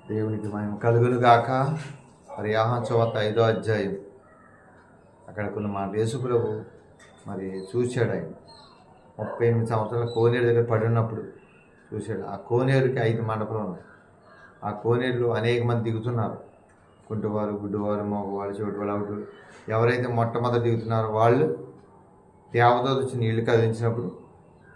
దేవునికి మహిమ కలుగును గాక. మరి యోహాను సువార్త 5వ అధ్యాయం అక్కడ కొన్ని మాట యేసు ప్రభు మరి చూశాడు. ఆయన 38 సంవత్సరాల కోనేరు దగ్గర పడి ఉన్నప్పుడు చూశాడు. ఆ కోనేరుకి 5 మండపాలు ఉన్నాయి. ఆ కోనేరులో అనేక మంది దిగుతున్నారు. కుంటివారు, గుడ్డివారు, మగవాళ్ళు, చెవిటివాళ్ళు, అవుటు ఎవరైతే మొట్టమొదటి దిగుతున్నారో వాళ్ళు దేవదూత వచ్చి నీళ్లు కదిలించినప్పుడు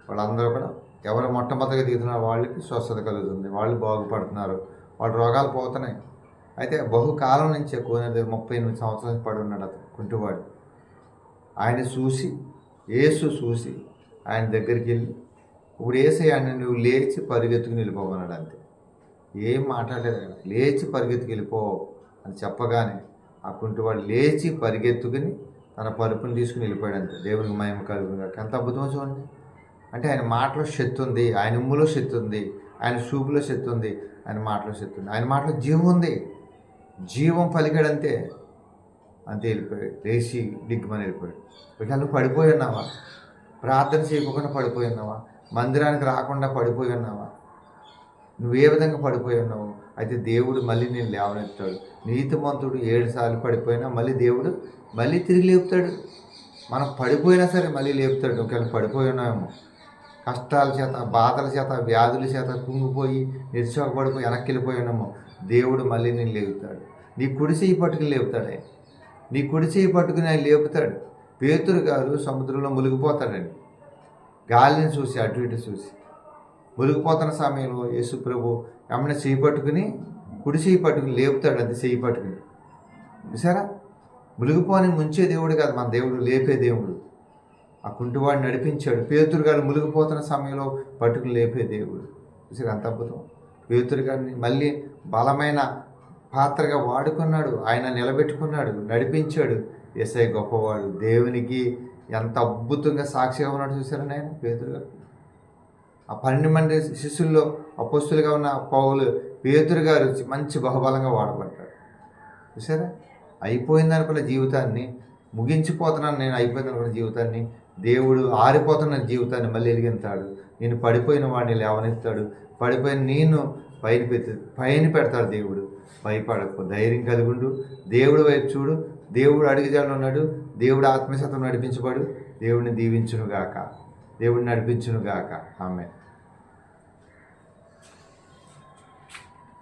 వాళ్ళందరూ కూడా ఎవరు మొట్టమొదటిగా దిగుతున్నారో వాళ్ళకి స్వస్థత కలుగుతుంది, వాళ్ళు బాగుపడుతున్నారు, వాళ్ళ రోగాలు పోతున్నాయి. అయితే బహుకాలం నుంచి కోనేరు దగ్గర 38 సంవత్సరాలు పడి ఉన్నాడు అతను కుంటివాడు. ఆయన చూసి యేసు చూసి ఆయన దగ్గరికి వెళ్ళి ఇప్పుడు ఆయన నువ్వు లేచి పరిగెత్తుకుని వెళ్ళిపోమన్నాడు. అంతే, ఏం మాట్లాడలేదు. అక్కడ లేచి పరిగెత్తుకు వెళ్ళిపో అని చెప్పగానే ఆ కుంటివాడు లేచి పరిగెత్తుకుని తన పరుపుని తీసుకుని వెళ్ళిపోయాడు. అంతే, దేవునికి మహిమ కలుగును. ఎంత అద్భుతమో చూడండి. అంటే ఆయన మాటలో శక్తి ఉంది, ఆయన ఉమ్ములో శక్తి ఉంది, ఆయన చూపులో శక్తి ఉంది, ఆయన మాటలో శక్తి ఉంది, ఆయన మాటలో జీవం ఉంది. జీవం పలికాడంతే, అంతే వెళ్ళిపోయాడు. లేచి డిగ్గుమని వెళ్ళిపోయాడు. ఒకవేళ నువ్వు పడిపోయి ఉన్నావా? ప్రార్థన చేయకుండా పడిపోయి ఉన్నావా? మందిరానికి రాకుండా పడిపోయి ఉన్నావా? నువ్వు ఏ విధంగా పడిపోయి ఉన్నావు? అయితే దేవుడు మళ్ళీ నేను లేవనెత్తాడు. నీతిమంతుడు 7 సార్లు పడిపోయినా మళ్ళీ దేవుడు మళ్ళీ తిరిగి లేపుతాడు. మనం పడిపోయినా సరే మళ్ళీ లేపుతాడు. ఒకవేళ పడిపోయి ఉన్నామేమో, కష్టాల చేత, బాధల చేత, వ్యాధుల చేత కుంగిపోయి నిరుత్సాహపడిపోయి వెనక్కి వెళ్ళిపోయి ఉన్నామో, దేవుడు మళ్ళీ నేను లేపుతాడు. నీ కుడి చెయ్యి పట్టుకుని లేపుతాడే, నీ కుడి చెయ్యి పట్టుకుని ఆయన లేపుతాడు. పేతురు గారు సముద్రంలో మునిగిపోతాడండి. గాలిని చూసి అటు ఇటు చూసి మునిగిపోతున్న సమయంలో యేసు ప్రభు ఏమన్నా చెయ్యి పట్టుకుని కుడి చెయ్యి పట్టుకుని లేపుతాడు. అంతే, చెయ్యి పట్టుకుని. చూసారా, మునిగిపోని ముంచే దేవుడు కాదు మన దేవుడు, లేపే దేవుడు. ఆ కుంటివాడిని నడిపించాడు. పేతురు గారు మునిగిపోతున్న సమయంలో పట్టుకుని లేపే దేవుడు. చూసారు అంత అద్భుతం. పేతురు గారిని మళ్ళీ బలమైన పాత్రగా వాడుకున్నాడు, ఆయన నిలబెట్టుకున్నాడు, నడిపించాడు. యేసయ్య గొప్పవాడు, దేవునికి ఎంత అద్భుతంగా సాక్షిగా ఉన్నాడు. చూసారండి ఆయన పేతురు గారు. ఆ 12 మంది శిష్యుల్లో అపోస్తులుగా ఉన్న పౌలు పేతురు గారు మంచి బహుబలంగా వాడబడ్డాడు. చూసారా, అయిపోయిందనుకున్న జీవితాన్ని, ముగించిపోతున్నాను నేను అయిపోయిందనుకున్న జీవితాన్ని, దేవుడు ఆరిపోతున్న జీవితాన్ని మళ్ళీ వెలిగిస్తాడు. నేను పడిపోయిన వాడిని లేవనెత్తాడు, పడిపోయిన నేను పైన పెడతాడు దేవుడు. భయపడకు, ధైర్యం కలిగుండు, దేవుడు వైపు చూడు. దేవుడు అడుగుజాడలో ఉన్నాడు. దేవుడు ఆత్మశాతం నడిపించబడు. దేవుడిని దీవించునుగాక, దేవుడిని నడిపించునుగాక. ఆమె